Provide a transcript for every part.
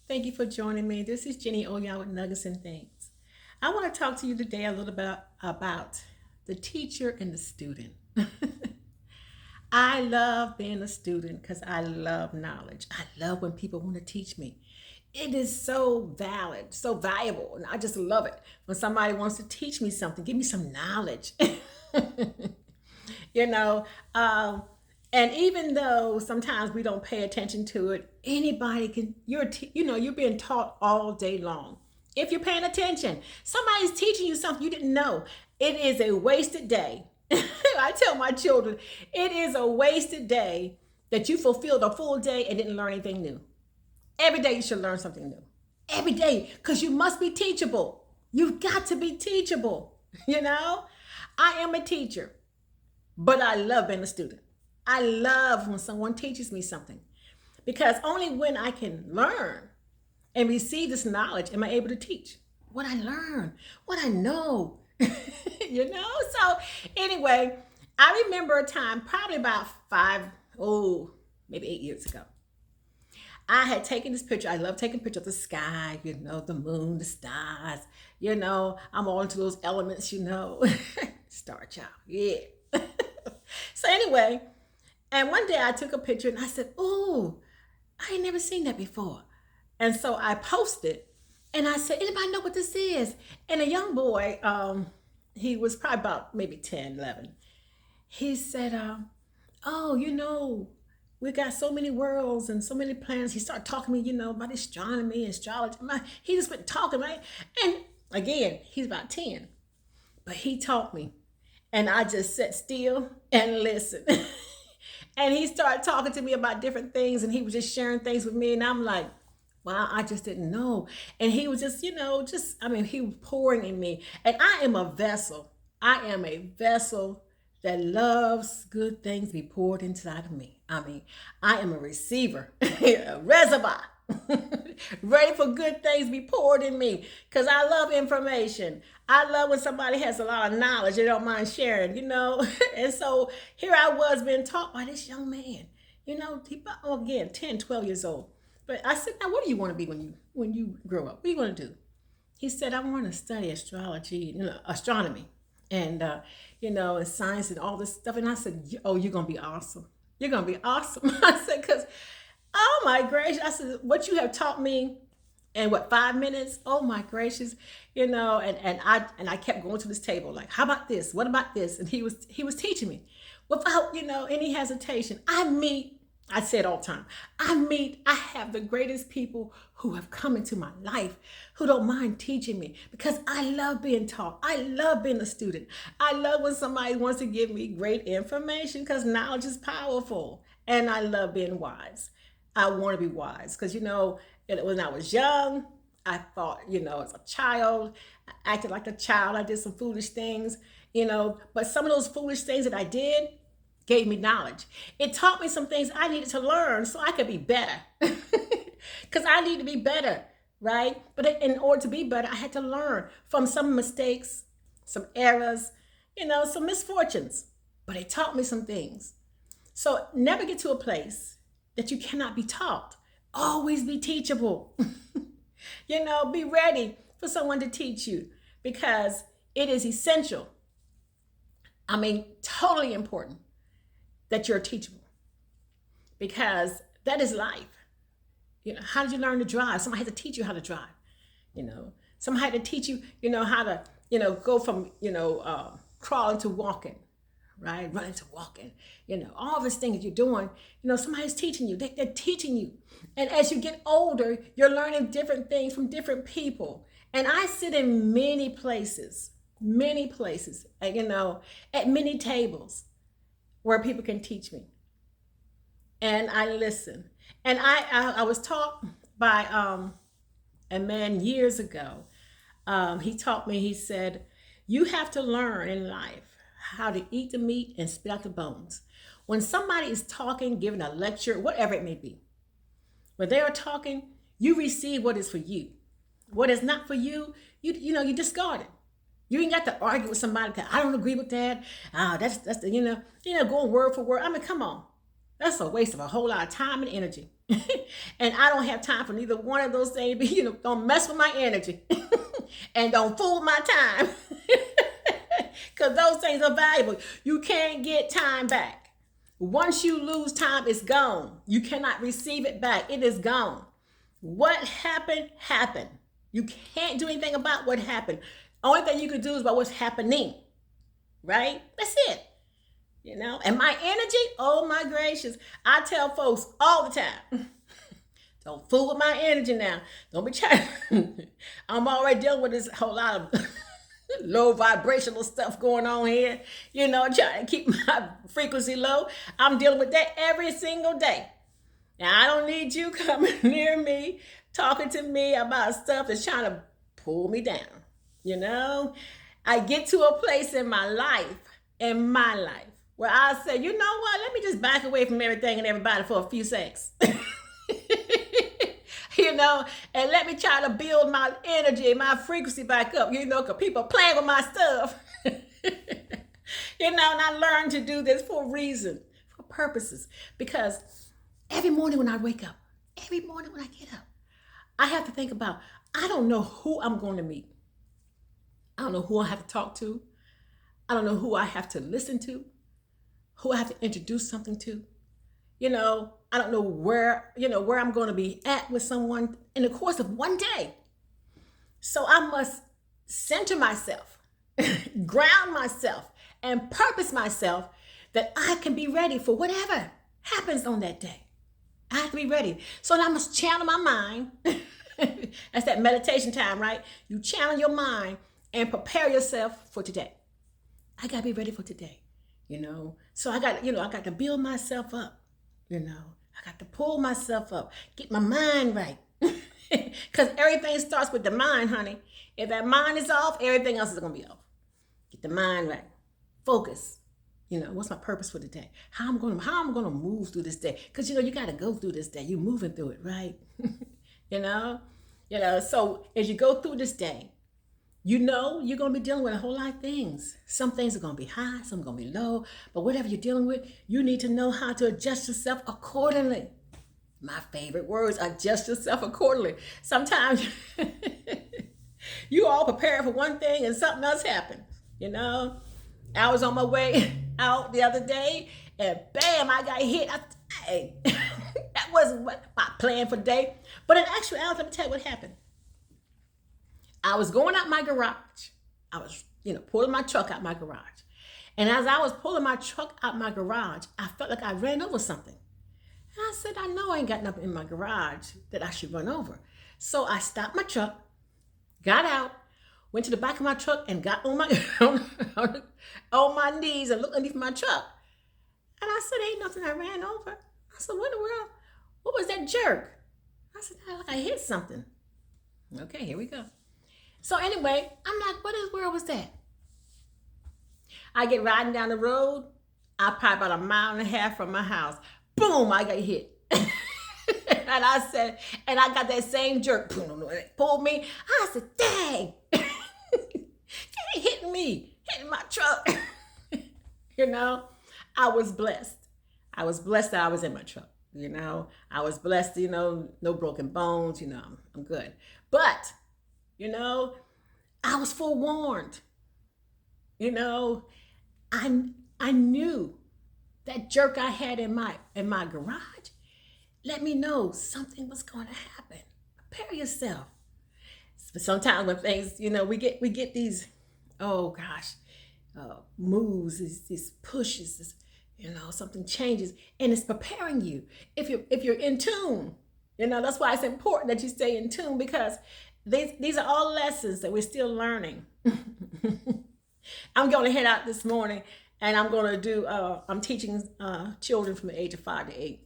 Thank you for joining me. This is Jenny Oyan with Nuggets and Things. I want to talk to you today a little bit about the teacher and the student. I love being a student because I love knowledge. I love when people want to teach me. It is so valid, so valuable, and I just love it when somebody wants to teach me something, give me some knowledge. you know, um, and even though sometimes we don't pay attention to it, anybody can. You're being taught all day long. If you're paying attention, somebody's teaching you something you didn't know. It is a wasted day. I tell my children, it is a wasted day that you fulfilled a full day and didn't learn anything new. Every day you should learn something new. Every day, because you must be teachable. You've got to be teachable. You know, I am a teacher, but I love being a student. I love when someone teaches me something because only when I can learn and receive this knowledge am I able to teach what I learn, what I know. So anyway, I remember a time probably about maybe 8 years ago. I had taken this picture. I love taking pictures of the sky, the moon, the stars. I'm all into those elements, Star child, yeah. So anyway, and one day I took a picture and I said, "Oh, I ain't never seen that before." And so I posted and I said, "Anybody know what this is?" And a young boy, he was probably about maybe 10, 11. He said, "Oh, we got so many worlds and so many planets." He started talking to me, about astronomy, astrology. He just been talking, right? And again, he's about 10. But he taught me. And I just sat still and listened. And he started talking to me about different things and he was just sharing things with me. And I'm like, wow, I just didn't know. And he was just, he was pouring in me. And I am a vessel. I am a vessel that loves good things be poured inside of me. I am a receiver, a reservoir, ready for good things be poured in me because I love information. I love when somebody has a lot of knowledge, they don't mind sharing. And so here I was being taught by this young man, again, 10, 12 years old. But I said, "Now, what do you want to be when you grow up? What do you want to do?" He said, "I want to study astrology, astronomy, and and science and all this stuff." And I said, "Oh, you're gonna be awesome. You're gonna be awesome." I said, "Cause oh my gracious," I said, "what you have taught me in 5 minutes? Oh my gracious, and I kept going to this table like, how about this? What about this?" And he was teaching me without any hesitation. I say it all the time. I have the greatest people who have come into my life who don't mind teaching me because I love being taught. I love being a student. I love when somebody wants to give me great information because knowledge is powerful. And I love being wise. I want to be wise because, when I was young, I thought, as a child, I acted like a child. I did some foolish things, but some of those foolish things that I did, gave me knowledge. It taught me some things I needed to learn so I could be better. Because I need to be better, right? But in order to be better, I had to learn from some mistakes, some errors, some misfortunes. But it taught me some things. So never get to a place that you cannot be taught. Always be teachable. Be ready for someone to teach you because it is essential. Totally important that you're teachable because that is life. How did you learn to drive? Somebody had to teach you how to drive. Somebody had to teach you, how to, go from, crawling to walking, right? Running to walking, all these things you're doing, somebody's teaching you. They're teaching you. And as you get older, you're learning different things from different people. And I sit in many places, at many tables where people can teach me. And I listen. And I was taught by a man years ago. He taught me, he said, "You have to learn in life how to eat the meat and spit out the bones." When somebody is talking, giving a lecture, whatever it may be, when they are talking, you receive what is for you. What is not for you, you discard it. You ain't got to argue with somebody because I don't agree with that. That's the going word for word. Come on. That's a waste of a whole lot of time and energy. And I don't have time for neither one of those things. Don't mess with my energy and don't fool my time. Because those things are valuable. You can't get time back. Once you lose time, it's gone. You cannot receive it back. It is gone. What happened, happened. You can't do anything about what happened. Only thing you can do is about what's happening. Right? That's it. And my energy, oh my gracious. I tell folks all the time, don't fool with my energy now. Don't be trying. I'm already dealing with this whole lot of low vibrational stuff going on here. Trying to keep my frequency low. I'm dealing with that every single day. Now, I don't need you coming near me, talking to me about stuff that's trying to pull me down. I get to a place in my life, where I say, you know what, let me just back away from everything and everybody for a few seconds. And let me try to build my energy, my frequency back up, because people are playing with my stuff. And I learned to do this for a reason, for purposes, because every morning when I wake up, every morning when I get up, I have to think about, I don't know who I'm going to meet. I don't know who I have to talk to. I don't know who I have to listen to, who I have to introduce something to. I don't know where I'm going to be at with someone in the course of one day. So I must center myself, ground myself, and purpose myself that I can be ready for whatever happens on that day. I have to be ready. So I must channel my mind. That's that meditation time, right? You channel your mind and prepare yourself for today. I got to be ready for today, So I got to build myself up, I got to pull myself up, get my mind right. Because everything starts with the mind, honey. If that mind is off, everything else is going to be off. Get the mind right. Focus. What's my purpose for the day? How I'm going to move through this day? Because, you got to go through this day. You're moving through it, right? So as you go through this day, you're going to be dealing with a whole lot of things. Some things are going to be high, some are going to be low. But whatever you're dealing with, you need to know how to adjust yourself accordingly. My favorite words, adjust yourself accordingly. Sometimes you all prepare for one thing and something else happened. I was on my way out the other day and bam, I got hit. Hey, that wasn't my plan for the day. But in actuality, let me tell you what happened. I was going out my garage. I was, pulling my truck out my garage. And as I was pulling my truck out my garage, I felt like I ran over something. And I said, I know I ain't got nothing in my garage that I should run over. So I stopped my truck, got out, went to the back of my truck and got on my on my knees and looked underneath my truck. And I said, ain't nothing I ran over. I said, what in the world? What was that jerk? I said, like I hit something. Okay, here we go. So anyway, I'm like, what in the world was that? I get riding down the road. I probably about 1.5 miles from my house. Boom, I got hit. And I said, and I got that same jerk. Pulled me. I said, dang. It hit me. Hitting my truck. I was blessed. I was blessed that I was in my truck. I was blessed, no broken bones, I'm good. But I was forewarned. I knew that jerk I had in my garage let me know something was going to happen. Prepare yourself. But sometimes when things, we get these, oh gosh, moves, these pushes, something changes, and it's preparing you. If you're in tune, that's why it's important that you stay in tune, because these are all lessons that we're still learning. I'm going to head out this morning and I'm going to do, I'm teaching children from the age of 5 to 8.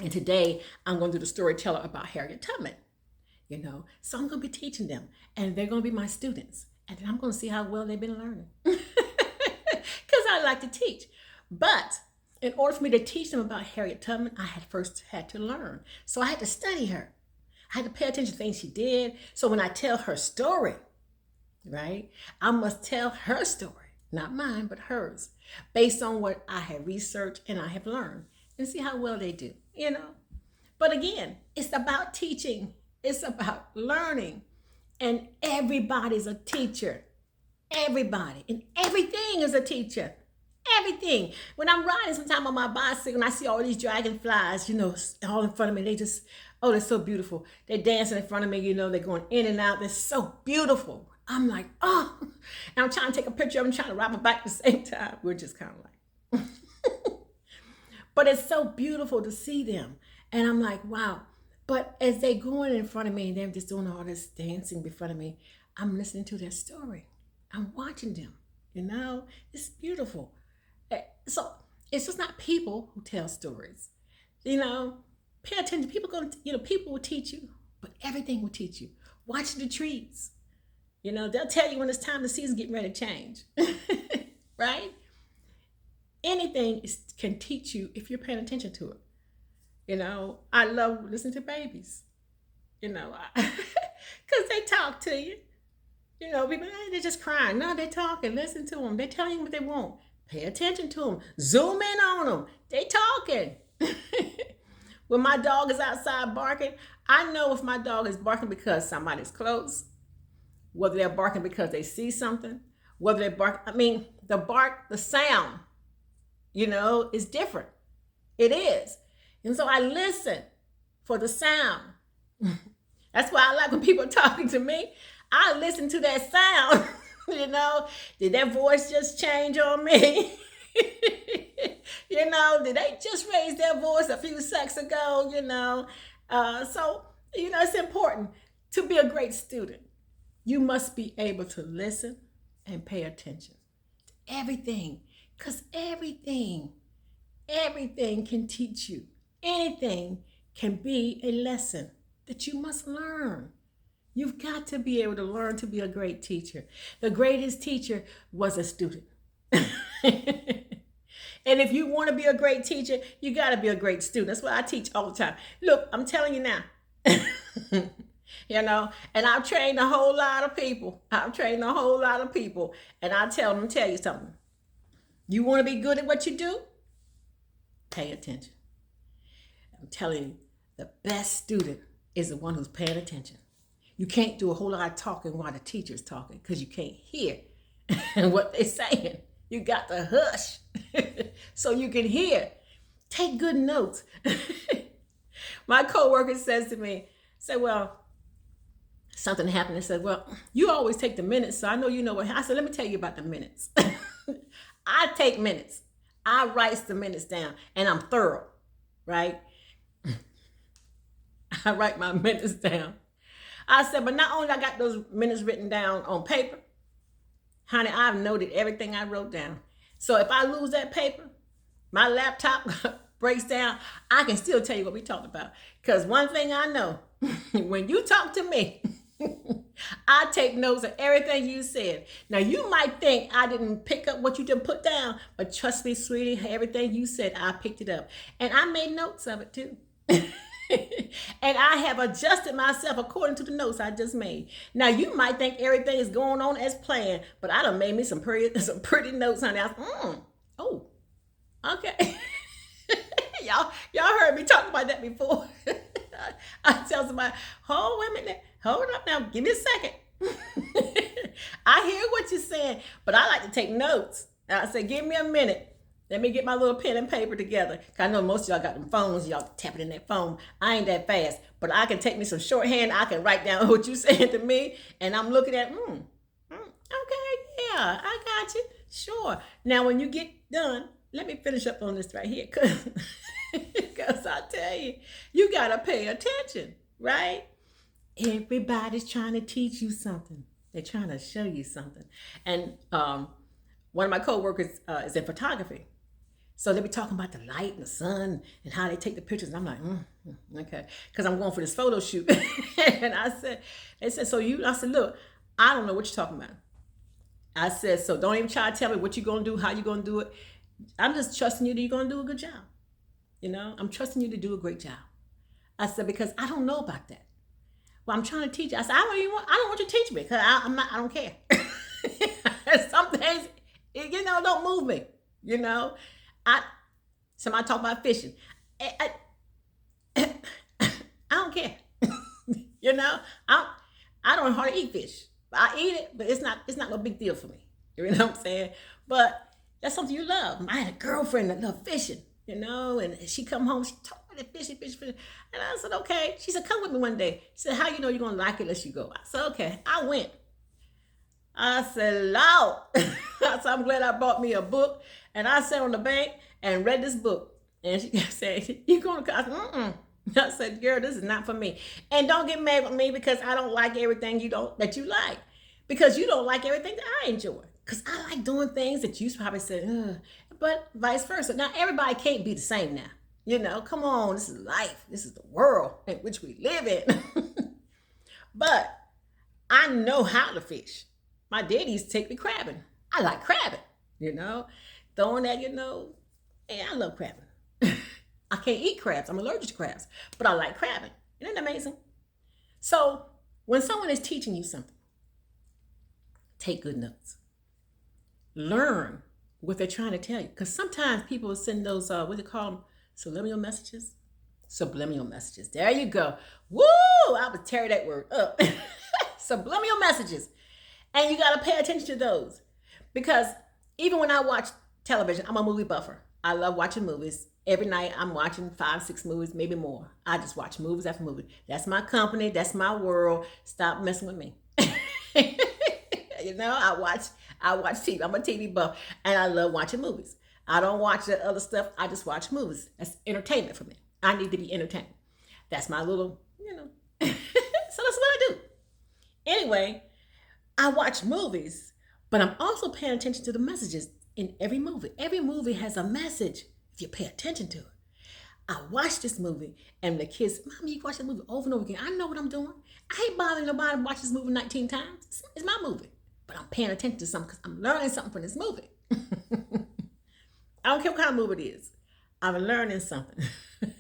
And today I'm going to do the storyteller about Harriet Tubman, So I'm going to be teaching them and they're going to be my students. And then I'm going to see how well they've been learning. Because I like to teach. But in order for me to teach them about Harriet Tubman, I had first to learn. So I had to study her. I had to pay attention to things she did. So when I tell her story, right, I must tell her story, not mine, but hers, based on what I have researched and I have learned, and see how well they do, But again, it's about teaching. It's about learning. And everybody's a teacher. Everybody. And everything is a teacher. Everything. When I'm riding sometime on my bicycle and I see all these dragonflies, all in front of me, they just, oh, they're so beautiful. They're dancing in front of me, they're going in and out. They're so beautiful. I'm like, oh. And I'm trying to take a picture of them, trying to ride my bike at the same time. We're just kind of like, but it's so beautiful to see them. And I'm like, wow. But as they going in front of me and they're just doing all this dancing in front of me, I'm listening to their story. I'm watching them, it's beautiful. So it's just not people who tell stories, pay attention. People will teach you, but everything will teach you. Watch the trees. They'll tell you when it's time the season's getting ready to change, right? Anything can teach you if you're paying attention to it. I love listening to babies, because they talk to you. People, they're just crying. No, they're talking. Listen to them. They're telling you what they want. Pay attention to them. Zoom in on them. They talking. When my dog is outside barking, I know if my dog is barking because somebody's close, whether they're barking because they see something, whether they bark. The sound, is different. It is. And so I listen for the sound. That's why I like when people are talking to me. I listen to that sound. Did their voice just change on me? Did they just raise their voice a few seconds ago? So it's important to be a great student. You must be able to listen and pay attention to everything, because everything can teach you. Anything can be a lesson that you must learn. You've got to be able to learn to be a great teacher. The greatest teacher was a student. And if you want to be a great teacher, you got to be a great student. That's what I teach all the time. Look, I'm telling you now. And I've trained a whole lot of people. And I tell them, tell you something. You want to be good at what you do? Pay attention. I'm telling you, the best student is the one who's paying attention. You can't do a whole lot of talking while the teacher's talking because you can't hear what they're saying. You got to hush so you can hear. Take good notes. My coworker says to me, well, something happened. And said, well, you always take the minutes, so I know you know what. I said, let me tell you about the minutes. I take minutes. I write the minutes down, and I'm thorough, right? I write my minutes down. I said, but not only I got those minutes written down on paper, honey, I've noted everything I wrote down. So if I lose that paper, my laptop breaks down, I can still tell you what we talked about. Because one thing I know, when you talk to me, I take notes of everything you said. Now, you might think I didn't pick up what you didn't put down, but trust me, sweetie, everything you said, I picked it up. And I made notes of it too. And I have adjusted myself according to the notes I just made. Now, you might think everything is going on as planned, but I done made me some pretty notes, honey. Oh, okay. Y'all heard me talk about that before. I tell somebody, wait a minute, hold up now, give me a second. I hear what you're saying, but I like to take notes. I say, give me a minute. Let me get my little pen and paper together. Cause I know most of y'all got them phones, y'all tapping in that phone. I ain't that fast, but I can take me some shorthand. I can write down what you saying to me, and I'm looking at, okay, yeah, I got you. Sure. Now, when you get done, let me finish up on this right here, cause I tell you, you gotta pay attention, right? Everybody's trying to teach you something. They're trying to show you something. And one of my coworkers is in photography. So they be talking about the light and the sun and how they take the pictures. And I'm like, okay. Because I'm going for this photo shoot. And they said, I said, look, I don't know what you're talking about. I said, so don't even try to tell me what you're going to do, how you're going to do it. I'm just trusting you that you're going to do a good job. I'm trusting you to do a great job. I said, because I don't know about that. Well, I'm trying to teach you. I said, I don't want you to teach me because I don't care. Some things, don't move me. Somebody talk about fishing. don't care. You know, I don't hardly eat fish. I eat it, but it's not no big deal for me. You know what I'm saying? But that's something you love. I had a girlfriend that loved fishing, and she come home, she talk about it, fishing, fishing, fishing. And I said, okay. She said, come with me one day. She said, how you know you're gonna like it unless you go? I said, okay. I went. I said, Lord. I said, I'm glad I bought me a book. And I sat on the bank and read this book. And she said, you going to, I said, mm-mm. I said, girl, this is not for me. And don't get mad with me because I don't like everything that you like. Because you don't like everything that I enjoy. Because I like doing things that you probably said, ugh. But vice versa. Now, everybody can't be the same now. Come on, this is life. This is the world in which we live in. But I know how to fish. My daddy used to take me crabbing. I like crabbing, throwing that, hey, I love crabbing. I can't eat crabs. I'm allergic to crabs, but I like crabbing. Isn't that amazing? So when someone is teaching you something, take good notes. Learn what they're trying to tell you. Because sometimes people send those, what do you call them? Subliminal messages? Subliminal messages. There you go. Woo! I would tear that word up. Subliminal messages. And you got to pay attention to those. Because even when I watch television, I'm a movie buffer. I love watching movies. Every night I'm watching 5, 6 movies, maybe more. I just watch movies after movie. That's my company. That's my world. Stop messing with me. I watch TV. I'm a TV buff. And I love watching movies. I don't watch the other stuff. I just watch movies. That's entertainment for me. I need to be entertained. That's my little, So that's what I do. Anyway, I watch movies, but I'm also paying attention to the messages in every movie. Every movie has a message if you pay attention to it. I watched this movie and the kids, Mommy, you watch the movie over and over again. I know what I'm doing. I ain't bothering nobody to watch this movie 19 times. It's my movie. But I'm paying attention to something because I'm learning something from this movie. I don't care what kind of movie it is. I'm learning something. And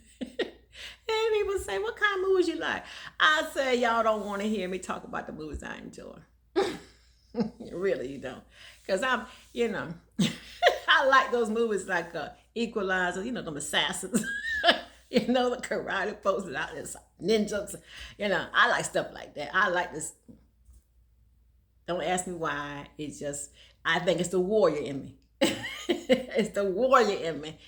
people say, what kind of movies you like? I say, y'all don't want to hear me talk about the movies I enjoy. Really, you don't. Because I like those movies like Equalizer, them assassins, the karate folks and all this ninjas. I like stuff like that. I like this. Don't ask me why. It's just, I think it's the warrior in me. It's the warrior in me.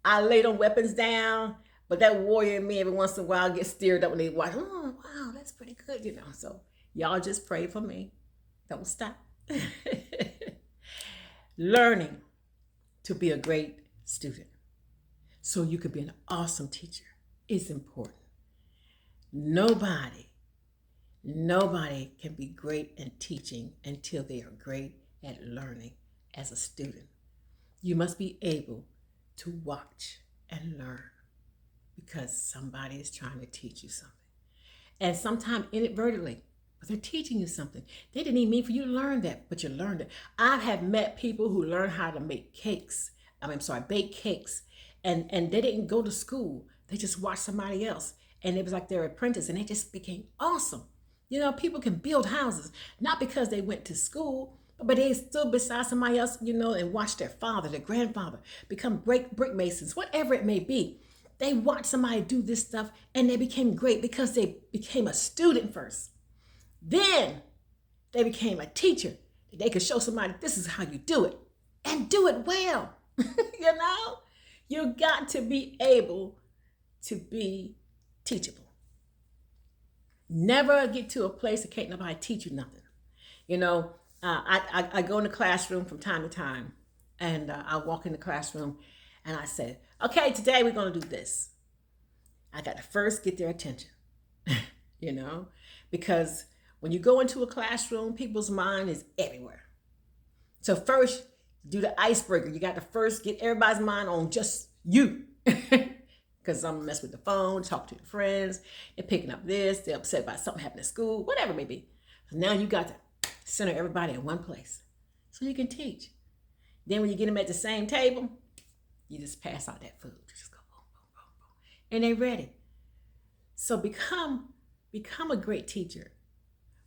I lay them weapons down, but that warrior in me every once in a while gets stirred up when they watch. Oh, wow, that's pretty good, So y'all just pray for me. Don't stop. Learning to be a great student so you could be an awesome teacher is important. Nobody can be great in teaching until they are great at learning as a student. You must be able to watch and learn because somebody is trying to teach you something. And sometimes inadvertently, but they're teaching you something. They didn't even mean for you to learn that, but you learned it. I have met people who learned how to make cakes. Bake cakes. And they didn't go to school. They just watched somebody else. And it was like their apprentice and they just became awesome. People can build houses, not because they went to school, but they stood beside somebody else, and watched their father, their grandfather, become great brick masons, whatever it may be. They watched somebody do this stuff and they became great because they became a student first. Then they became a teacher. They could show somebody this is how you do it and do it well. You got to be able to be teachable. Never get to a place that can't nobody teach you nothing. I go in the classroom from time to time and I walk in the classroom and I say, okay, today we're going to do this. I got to first get their attention, because when you go into a classroom, people's mind is everywhere. So first, do the icebreaker. You got to first get everybody's mind on just you. Because I'm messing with the phone, talk to your friends, they're picking up this, they're upset about something happening at school, whatever it may be. So now you got to center everybody in one place so you can teach. Then when you get them at the same table, you just pass out that food. You just go boom, boom, boom, boom. And they're ready. So become a great teacher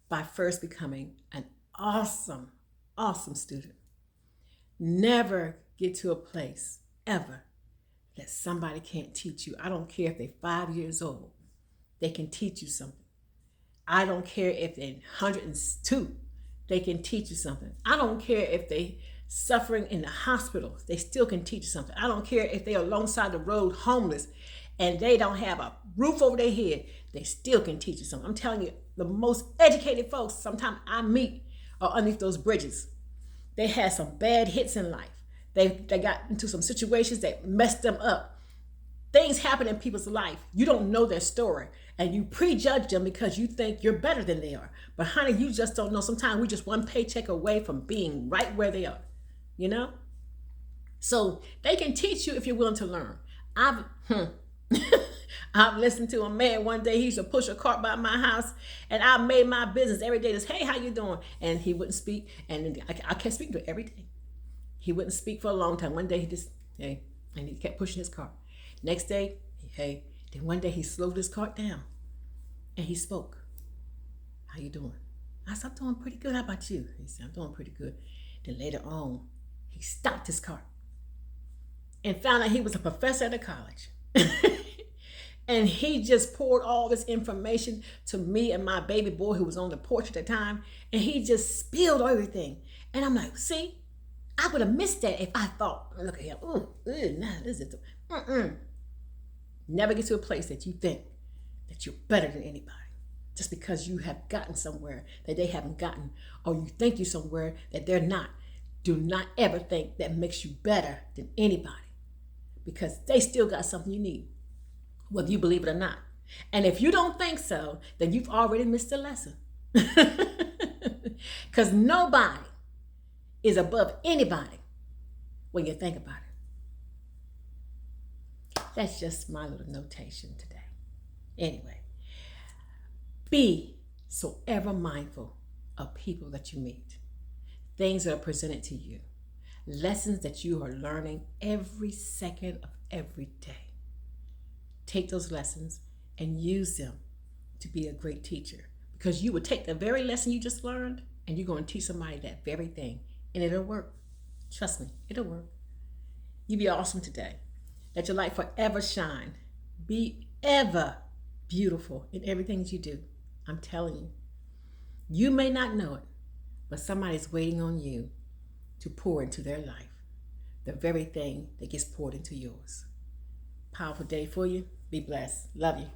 by first becoming an awesome, awesome student. Never get to a place ever that somebody can't teach you. I don't care if they're 5 years old. They can teach you something. I don't care if they're 102. They can teach you something. I don't care if they suffering in the hospital. They still can teach you something. I don't care if they're alongside the road homeless and they don't have a roof over their head. They still can teach you something. I'm telling you, the most educated folks sometimes I meet are underneath those bridges. They had some bad hits in life. They got into some situations that messed them up. Things happen in people's life. You don't know their story and you prejudge them because you think you're better than they are. But honey, you just don't know. Sometimes we just one paycheck away from being right where they are, you know? So they can teach you if you're willing to learn. I've listened to a man one day. He used to push a cart by my house, and I made my business every day. Just, hey, how you doing? And he wouldn't speak, and I kept speaking to him every day. He wouldn't speak for a long time. One day he just, hey, and he kept pushing his cart. Next day, hey. Then one day he slowed his cart down, and he spoke. How you doing? I said, I'm doing pretty good. How about you? He said, I'm doing pretty good. Then later on, he stopped his cart and found out he was a professor at a college. And he just poured all this information to me and my baby boy who was on the porch at the time. And he just spilled everything. And I'm like, see, I would have missed that if I thought, look at him. Nah, this is, Never get to a place that you think that you're better than anybody. Just because you have gotten somewhere that they haven't gotten, or you think you're somewhere that they're not. Do not ever think that makes you better than anybody, because they still got something you need, whether you believe it or not. And if you don't think so, then you've already missed a lesson. Because nobody is above anybody when you think about it. That's just my little notation today. Anyway, be so ever mindful of people that you meet, things that are presented to you, lessons that you are learning every second of every day. Take those lessons and use them to be a great teacher, because you will take the very lesson you just learned and you're going to teach somebody that very thing, and it'll work. Trust me, it'll work. You be awesome today. Let your light forever shine. Be ever beautiful in everything that you do. I'm telling you. You may not know it, but somebody's waiting on you to pour into their life the very thing that gets poured into yours. Powerful day for you. Be blessed. Love you.